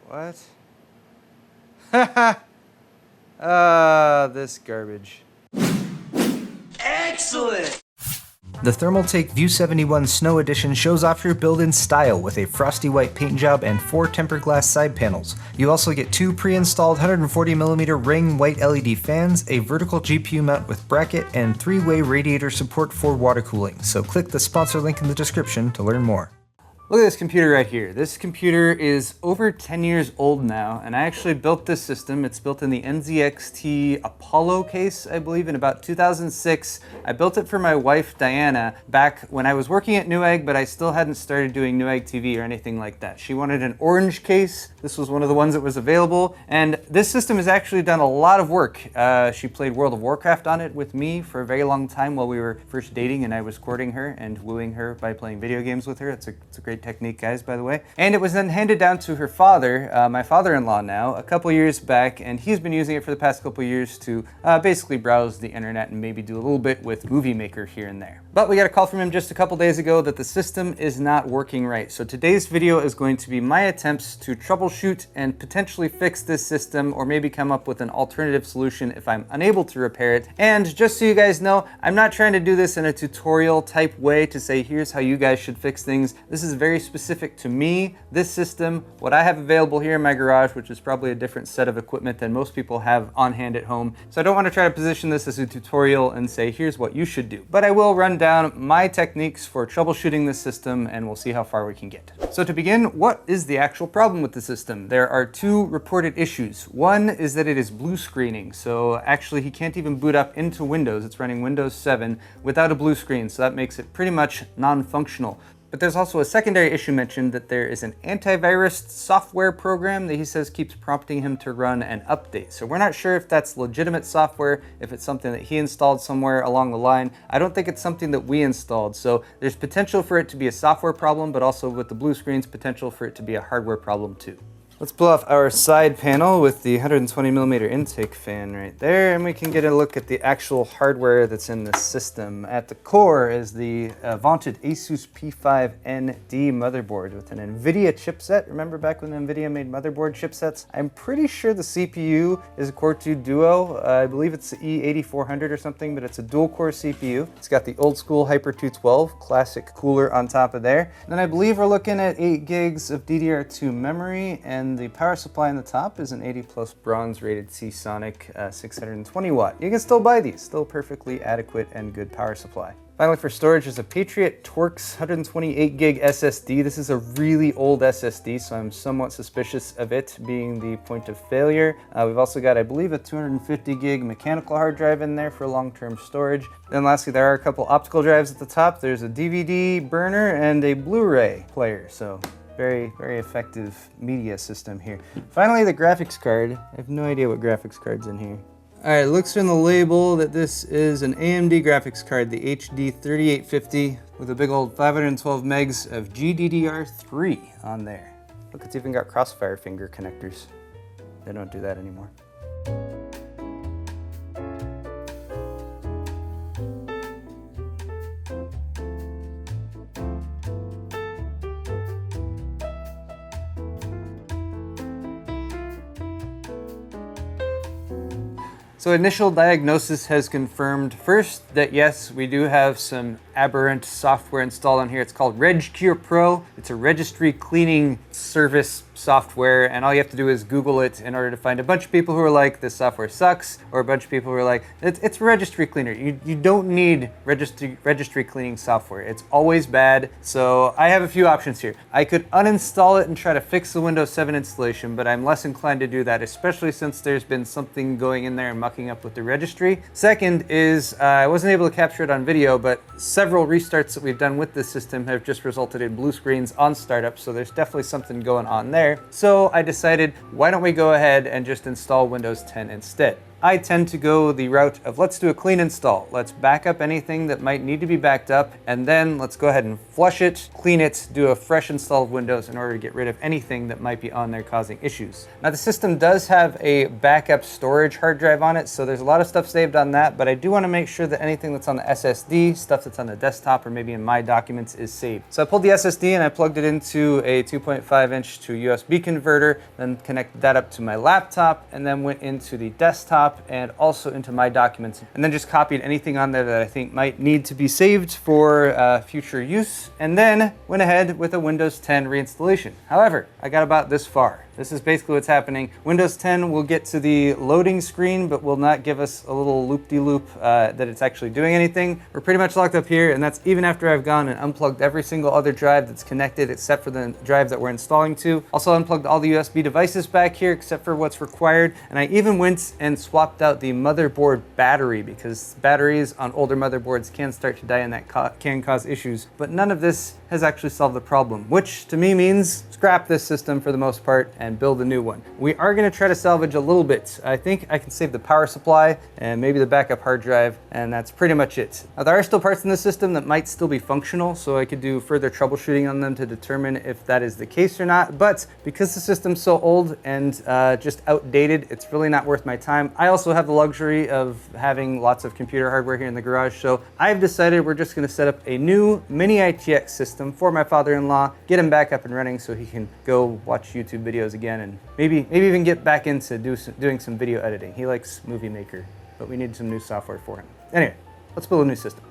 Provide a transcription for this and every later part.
What? Haha. This garbage. Excellent! The Thermaltake View 71 Snow Edition shows off your build in style with a frosty white paint job and 4 tempered glass side panels. You also get 2 pre-installed 140mm ring white LED fans, a vertical GPU mount with bracket, and 3-way radiator support for water cooling. So click the sponsor link in the description to learn more. Look at this computer right here. This computer is over 10 years old now, and I actually built this system. It's built in the NZXT Apollo case, I believe, in about 2006. I built it for my wife, Diana, back when I was working at Newegg, but I still hadn't started doing Newegg TV or anything like that. She wanted an orange case. This was one of the ones that was available, and this system has actually done a lot of work. She played World of Warcraft on it with me for a very long time while we were first dating, and I was courting her and wooing her by playing video games with her. It's a great technique, guys, by the way. And it was then handed down to her father, my father-in-law now, a couple years back, and he's been using it for the past couple years to basically browse the internet and maybe do a little bit with Movie Maker here and there. But we got a call from him just a couple days ago that the system is not working right. So today's video is going to be my attempts to troubleshoot and potentially fix this system, or maybe come up with an alternative solution if I'm unable to repair it. And just so you guys know, I'm not trying to do this in a tutorial type way to say here's how you guys should fix things. This is very specific to me, this system, what I have available here in my garage, which is probably a different set of equipment than most people have on hand at home. So I don't want to try to position this as a tutorial and say here's what you should do. But I will run down my techniques for troubleshooting this system, and we'll see how far we can get. So to begin, what is the actual problem with the system? There are 2 reported issues. One is that it is blue screening. So actually he can't even boot up into Windows. It's running Windows 7 without a blue screen. So that makes it pretty much non-functional. But there's also a secondary issue mentioned that there is an antivirus software program that he says keeps prompting him to run an update. So we're not sure if that's legitimate software, if it's something that he installed somewhere along the line. I don't think it's something that we installed. So there's potential for it to be a software problem, but also with the blue screens, potential for it to be a hardware problem too. Let's pull off our side panel with the 120mm intake fan right there, and we can get a look at the actual hardware that's in the system. At the core is the vaunted Asus P5ND motherboard with an NVIDIA chipset. Remember back when NVIDIA made motherboard chipsets? I'm pretty sure the CPU is a Core 2 Duo. I believe it's the E8400 or something, but it's a dual-core CPU. It's got the old-school Hyper 212 classic cooler on top of there. And then I believe we're looking at 8 gigs of DDR2 memory, and the power supply on the top is an 80+ bronze rated Seasonic 620 watt. You can still buy these, still perfectly adequate and good power supply. Finally, for storage, is a Patriot Torx 128 gig SSD. This is a really old SSD, so I'm somewhat suspicious of it being the point of failure. We've also got, I believe, a 250 gig mechanical hard drive in there for long-term storage. Then lastly, there are a couple optical drives at the top. There's a DVD burner and a Blu-ray player, so very, very effective media system here. Finally, the graphics card. I have no idea what graphics card's in here. All right, it looks from the label that this is an AMD graphics card, the HD 3850, with a big old 512 megs of GDDR3 on there. Look, it's even got crossfire finger connectors. They don't do that anymore. So initial diagnosis has confirmed first that yes, we do have some aberrant software installed on here. It's called RegCure Pro. It's a registry cleaning service software, and all you have to do is Google it in order to find a bunch of people who are like, this software sucks, or a bunch of people who are like, it's a registry cleaner. You don't need registry cleaning software. It's always bad. So I have a few options here. I could uninstall it and try to fix the Windows 7 installation, but I'm less inclined to do that, especially since there's been something going in there and mucking up with the registry. Second is, I wasn't able to capture it on video, but several restarts that we've done with this system have just resulted in blue screens on startup, so there's definitely something going on there. So I decided, why don't we go ahead and just install Windows 10 instead? I tend to go the route of let's do a clean install. Let's back up anything that might need to be backed up, and then let's go ahead and flush it, clean it, do a fresh install of Windows in order to get rid of anything that might be on there causing issues. Now the system does have a backup storage hard drive on it, so there's a lot of stuff saved on that, but I do want to make sure that anything that's on the SSD, stuff that's on the desktop or maybe in my documents is saved. So I pulled the SSD and I plugged it into a 2.5 inch to USB converter, then connected that up to my laptop, and then went into the desktop and also into my documents, and then just copied anything on there that I think might need to be saved for future use, and then went ahead with a Windows 10 reinstallation. However, I got about this far. This is basically what's happening. Windows 10 will get to the loading screen, but will not give us a little loop-de-loop that it's actually doing anything. We're pretty much locked up here, and that's even after I've gone and unplugged every single other drive that's connected except for the drive that we're installing to. Also unplugged all the USB devices back here except for what's required, and I even went and swapped out the motherboard battery because batteries on older motherboards can start to die and that can cause issues. But none of this has actually solved the problem, which to me means scrap this system for the most part and build a new one. We are going to try to salvage a little bit. I think I can save the power supply and maybe the backup hard drive, and that's pretty much it. Now, there are still parts in the system that might still be functional, so I could do further troubleshooting on them to determine if that is the case or not, but because the system's so old and just outdated, it's really not worth my time. I also have the luxury of having lots of computer hardware here in the garage, so I've decided we're just going to set up a new mini ITX system for my father-in-law, get him back up and running so he can go watch YouTube videos again and maybe even get back into doing some video editing. He likes Movie Maker, but we need some new software for him. Anyway, let's build a new system.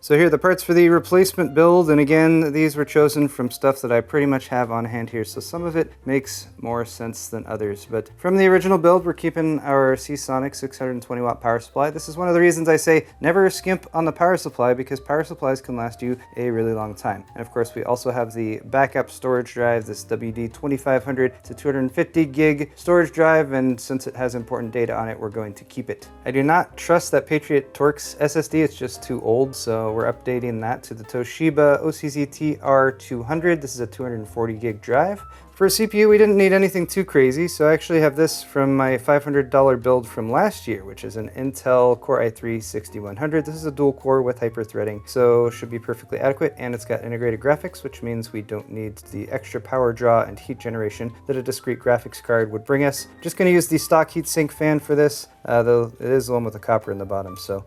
So here are the parts for the replacement build, and again, these were chosen from stuff that I pretty much have on hand here, so some of it makes more sense than others. But from the original build, we're keeping our Seasonic 620 watt power supply. This is one of the reasons I say never skimp on the power supply, because power supplies can last you a really long time. And of course, we also have the backup storage drive, this WD 2500 to 250 gig storage drive, and since it has important data on it, we're going to keep it. I do not trust that Patriot Torx SSD, it's just too old, so we're updating that to the Toshiba OCZ TR200. This is a 240 gig drive. For a CPU, we didn't need anything too crazy, so I actually have this from my $500 build from last year, which is an Intel Core i3-6100. This is a dual core with hyper-threading, so should be perfectly adequate, and it's got integrated graphics, which means we don't need the extra power draw and heat generation that a discrete graphics card would bring us. Just going to use the stock heatsink fan for this, though it is the one with the copper in the bottom, so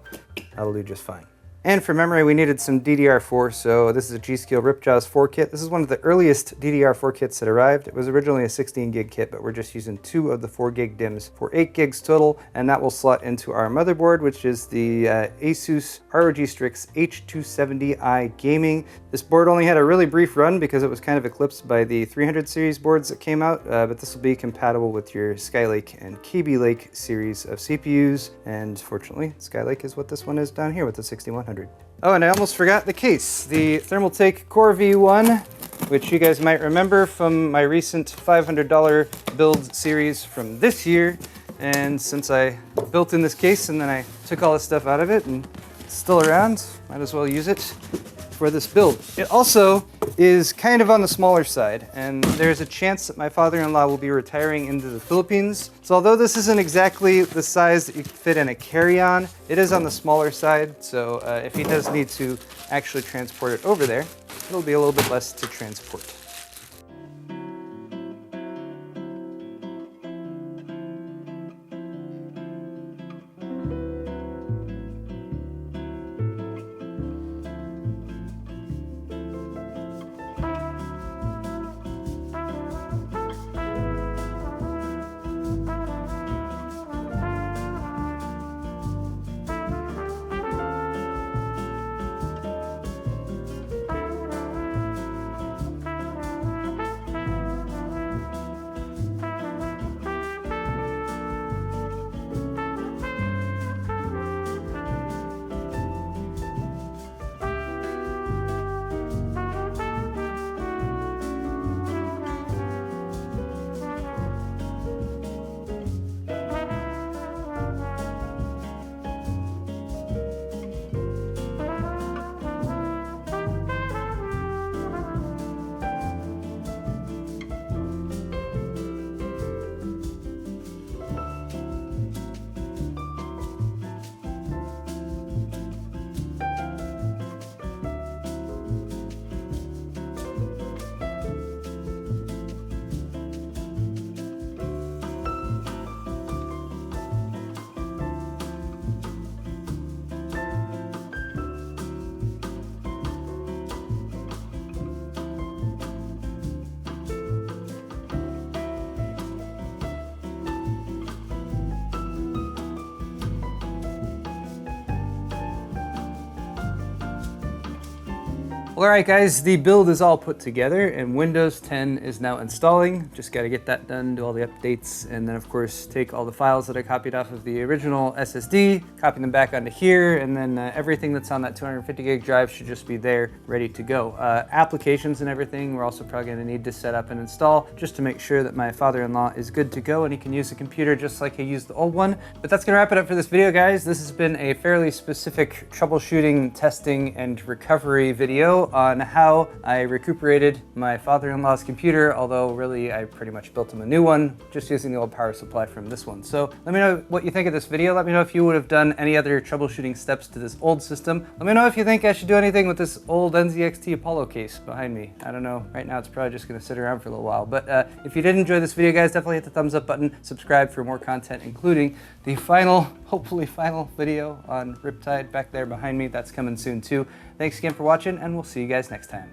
that'll do just fine. And for memory, we needed some DDR4, so this is a G.Skill Ripjaws 4 kit. This is one of the earliest DDR4 kits that arrived. It was originally a 16 gig kit, but we're just using 2 of the 4 gig DIMMs for 8 gigs total, and that will slot into our motherboard, which is the Asus ROG Strix H270i Gaming. This board only had a really brief run because it was kind of eclipsed by the 300 series boards that came out, but this will be compatible with your Skylake and Kaby Lake series of CPUs, and fortunately, Skylake is what this one is down here with the 6100. Oh, and I almost forgot the case. The Thermaltake Core V1, which you guys might remember from my recent $500 build series from this year. And since I built in this case and then I took all this stuff out of it and it's still around, might as well use it for this build. It also is kind of on the smaller side, and there's a chance that my father-in-law will be retiring into the Philippines. So although this isn't exactly the size that you could fit in a carry-on, it is on the smaller side, so if he does need to actually transport it over there, it'll be a little bit less to transport. Well, all right, guys, the build is all put together and Windows 10 is now installing. Just got to get that done, do all the updates, and then of course take all the files that I copied off of the original SSD, copy them back onto here, and then everything that's on that 250 gig drive should just be there, ready to go. Applications and everything, we're also probably going to need to set up and install just to make sure that my father-in-law is good to go and he can use the computer just like he used the old one. But that's going to wrap it up for this video, guys. This has been a fairly specific troubleshooting, testing, and recovery video on how I recuperated my father-in-law's computer, although really I pretty much built him a new one just using the old power supply from this one. So let me know what you think of this video. Let me know if you would have done any other troubleshooting steps to this old system. Let me know if you think I should do anything with this old NZXT Apollo case behind me. I don't know. Right now it's probably just going to sit around for a little while. But if you did enjoy this video, guys, definitely hit the thumbs up button. Subscribe for more content, including the final, hopefully final video on Riptide back there behind me. That's coming soon too. Thanks again for watching, and we'll see you guys next time.